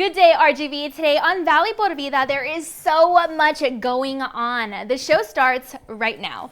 Good day, RGV. Today on Valley por Vida, there is so much going on. The show starts right now.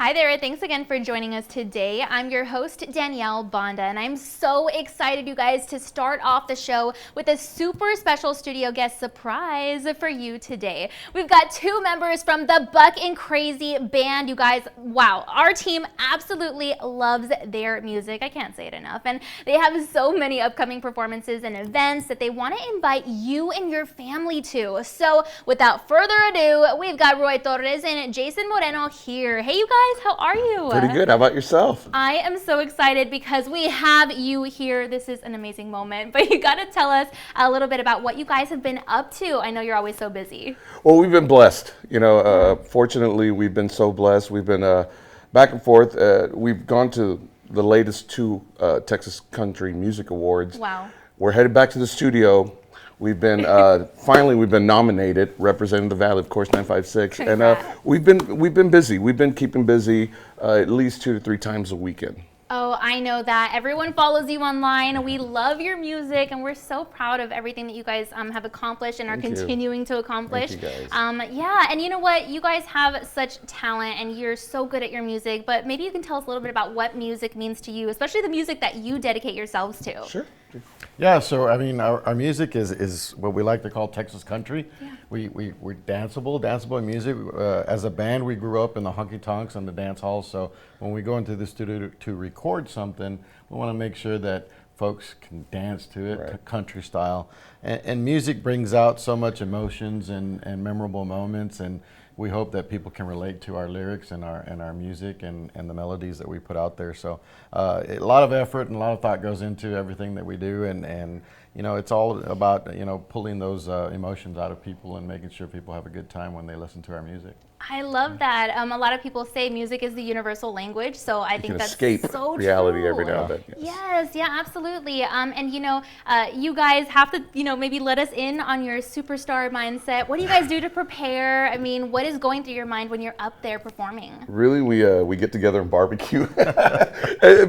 Hi there, thanks again for joining us today. I'm your host, Danielle Banda, and I'm so excited, you guys, to start off the show with a super special studio guest surprise for you today. We've got two members from the Buck and Crazy Band. You guys, wow, our team absolutely loves their music. I can't say it enough. And they have so many upcoming performances and events that they want to invite you and your family to. So without further ado, we've got Roy Torres and Jason Moreno here. Hey, you guys. How are you? Pretty good. How about yourself? I am so excited because we have you here. This is an amazing moment, but you got to tell us a little bit about what you guys have been up to. I know you're always so busy. Well, we've been blessed. You know, fortunately, we've been so blessed. We've been back and forth. We've gone to the latest two Texas Country Music Awards. Wow. We're headed back to the studio. We've been finally we've been nominated, representing the Valley, of course, 956, and we've been busy. We've been keeping busy at least 2 to 3 times a weekend. Oh, I know that. Everyone follows you online. We love your music, and we're so proud of everything that you guys have accomplished and are continuing to accomplish. Thank you guys. Yeah, and you know what? You guys have such talent, and you're so good at your music. But maybe you can tell us a little bit about what music means to you, especially the music that you dedicate yourselves to. Sure. Yeah, so I mean, our music is what we like to call Texas country. Yeah. We're danceable music. As a band, we grew up in the honky tonks and the dance halls. So when we go into the studio to record something, we want to make sure that folks can dance to it, right, country style. And music brings out so much emotions and memorable moments, and we hope that people can relate to our lyrics and our music and the melodies that we put out there. So a lot of effort and a lot of thought goes into everything that we do, and you know, it's all about, you know, pulling those emotions out of people and making sure people have a good time when they listen to our music. I love that. A lot of people say music is the universal language, so I think that's escape so reality true. every now and then. Yes, yeah, absolutely. And you know, you guys have to, you know, maybe let us in on your superstar mindset. What do you guys do to prepare? I mean, what is going through your mind when you're up there performing? Really, we get together and barbecue.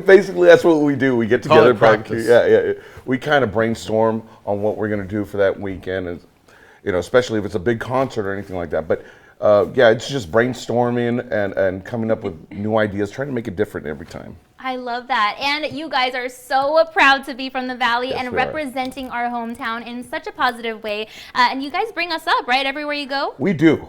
Basically, that's what we do. We get together and barbecue. Yeah. We kind of brainstorm on what we're going to do for that weekend, and you know, especially if it's a big concert or anything like that. But yeah, it's just brainstorming and coming up with new ideas, trying to make it different every time. I love that. And you guys are so proud to be from the Valley and we representing our hometown in such a positive way. And you guys bring us up, right, everywhere you go? We do.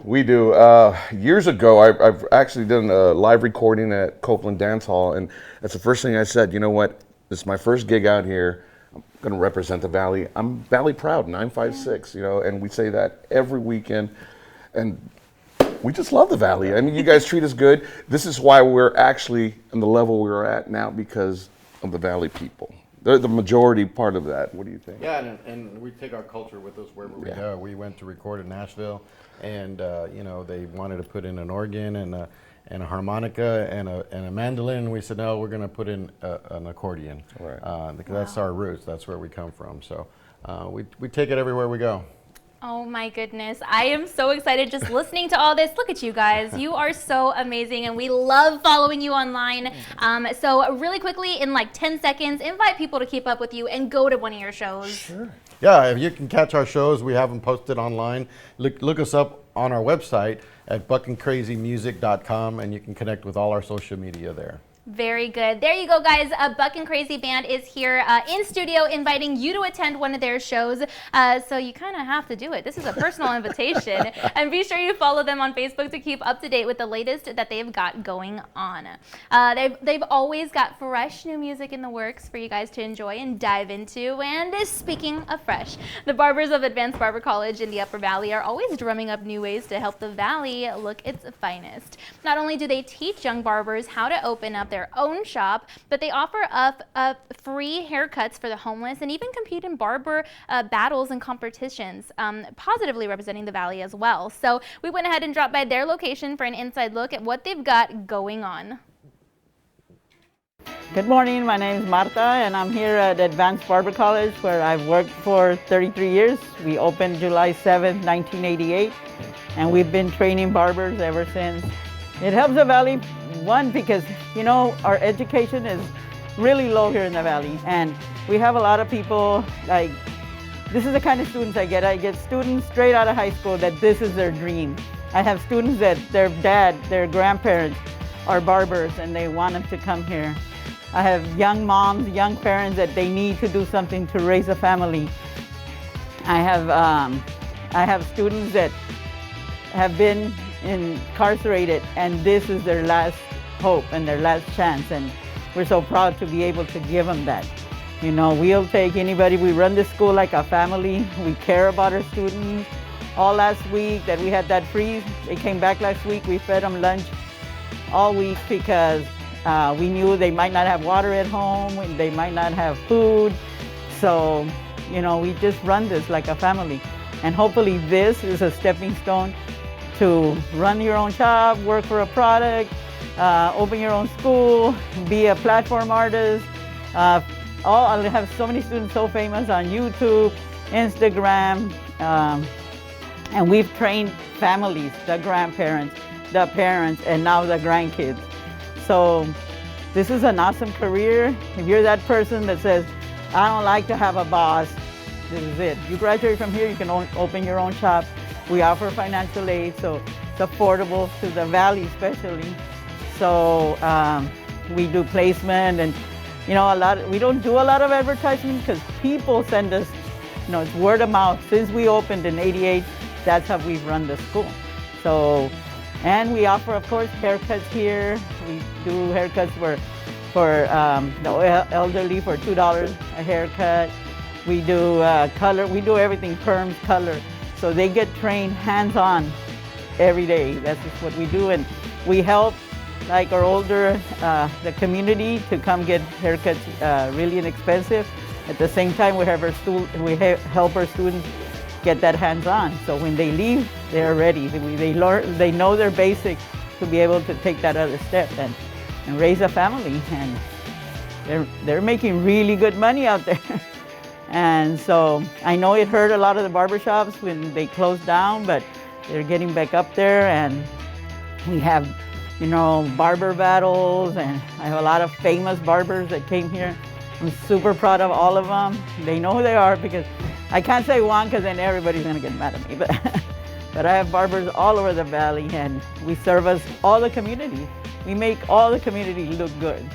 Years ago, I've actually done a live recording at Copeland Dance Hall, and that's the first thing I said. You know what? This is my first gig out here. I'm going to represent the Valley. I'm Valley proud, 956, you know, and we say that every weekend. And we just love the Valley. I mean, you guys treat us good. This is why we're actually on the level we're at now, because of the Valley people. They're the majority part of that. What do you think? Yeah, and we take our culture with us wherever we go. We went to record in Nashville, and you know, they wanted to put in an organ and a harmonica and a mandolin. And we said, no, we're going to put in an accordion, right, because that's our roots. That's where we come from. So we take it everywhere we go. Oh my goodness. I am so excited just listening to all this. Look at you guys. You are so amazing, and we love following you online. So really quickly, in like 10 seconds, invite people to keep up with you and go to one of your shows. Sure. Yeah, if you can catch our shows, we have them posted online. Look us up on our website at buckandcrazymusic.com, and you can connect with all our social media there. Very good. There you go, guys. Buck and Crazy Band is here in studio inviting you to attend one of their shows. So you kind of have to do it. This is a personal invitation. And be sure you follow them on Facebook to keep up to date with the latest that they've got going on. They've always got fresh new music in the works for you guys to enjoy and dive into. And speaking of fresh, the barbers of Advanced Barber College in the Upper Valley are always drumming up new ways to help the Valley look its finest. Not only do they teach young barbers how to open up their own shop, but they offer up free haircuts for the homeless and even compete in barber battles and competitions, positively representing the Valley as well. So we went ahead and dropped by their location for an inside look at what they've got going on. Good morning, my name is Marta and I'm here at Advanced Barber College where I've worked for 33 years. We opened July 7th, 1988 and we've been training barbers ever since. It helps the Valley, one, because our education is really low here in the Valley and we have a lot of people like, this is the kind of students I get. I get students straight out of high school that this is their dream. I have students that their dad, their grandparents are barbers and they want them to come here. I have young moms, young parents that they need to do something to raise a family. I have students that have been incarcerated and this is their last hope and their last chance, and we're so proud to be able to give them that. We'll take anybody. We run this school like a family. We care about our students. All last week that we had that freeze, they came back last week, we fed them lunch all week because we knew they might not have water at home, they might not have food. So, we just run this like a family. And hopefully this is a stepping stone to run your own shop, work for a product, open your own school, be a platform artist. I have so many students so famous on YouTube, Instagram, and we've trained families, the grandparents, the parents, and now the grandkids. So this is an awesome career. If you're that person that says, I don't like to have a boss, this is it. You graduate from here, you can open your own shop. We offer financial aid, so it's affordable to the Valley especially. So we do placement and we don't do a lot of advertising because people send us, it's word of mouth. Since we opened in '88, that's how we've run the school. So, and we offer, of course, haircuts here. We do haircuts for the elderly for $2 a haircut. We do color, we do everything, perms, color. So they get trained hands-on every day. That's just what we do. And we help like our older, the community to come get haircuts really inexpensive. At the same time, we help our students get that hands-on. So when they leave, they're ready. They know their basics to be able to take that other step and raise a family. And they're making really good money out there. And so I know it hurt a lot of the barbershops when they closed down, but they're getting back up there. And we have, barber battles, and I have a lot of famous barbers that came here. I'm super proud of all of them. They know who they are because I can't say one because then everybody's gonna get mad at me. But I have barbers all over the Valley and we service all the community. We make all the community look good.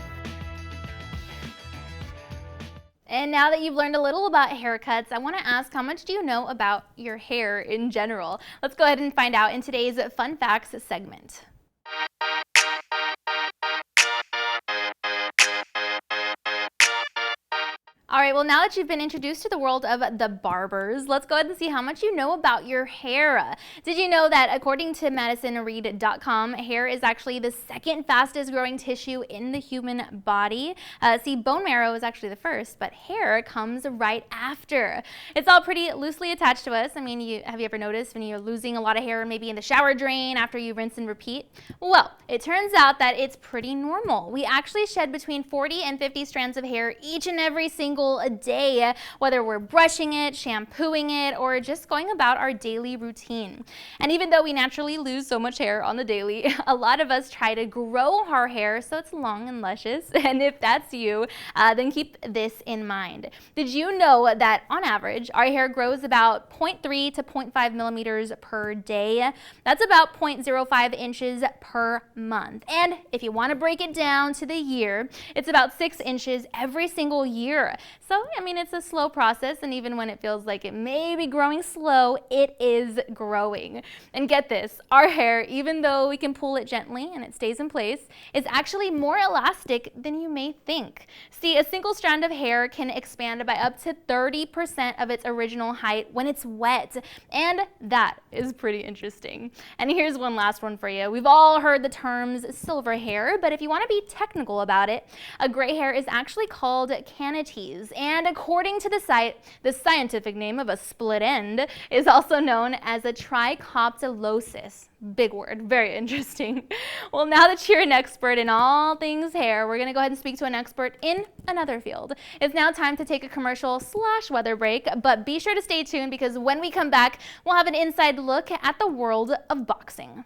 And now that you've learned a little about haircuts, I want to ask, how much do you know about your hair in general? Let's go ahead and find out in today's Fun Facts segment. All right, well, now that you've been introduced to the world of the barbers, let's go ahead and see how much you know about your hair. Did you know that according to MadisonReed.com, hair is actually the second fastest growing tissue in the human body? See, bone marrow is actually the first, but hair comes right after. It's all pretty loosely attached to us. I mean, have you ever noticed when you're losing a lot of hair maybe in the shower drain after you rinse and repeat? Well, it turns out that it's pretty normal. We actually shed between 40 and 50 strands of hair each and every single a day, whether we're brushing it, shampooing it, or just going about our daily routine. And even though we naturally lose so much hair on the daily, a lot of us try to grow our hair so it's long and luscious. And if that's you, then keep this in mind. Did you know that on average, our hair grows about 0.3 to 0.5 millimeters per day? That's about 0.05 inches per month. And if you want to break it down to the year, it's about 6 inches every single year. So, I mean, it's a slow process, and even when it feels like it may be growing slow, it is growing. And get this, our hair, even though we can pull it gently and it stays in place, is actually more elastic than you may think. See, a single strand of hair can expand by up to 30% of its original height when it's wet, and that is pretty interesting. And here's one last one for you. We've all heard the terms silver hair, but if you want to be technical about it, a gray hair is actually called canites. ends. And according to the site, the scientific name of a split end is also known as a trichoptilosis. Big word, very interesting. Well, now that you're an expert in all things hair, we're going to go ahead and speak to an expert in another field. It's now time to take a commercial/weather break, but be sure to stay tuned because when we come back, we'll have an inside look at the world of boxing.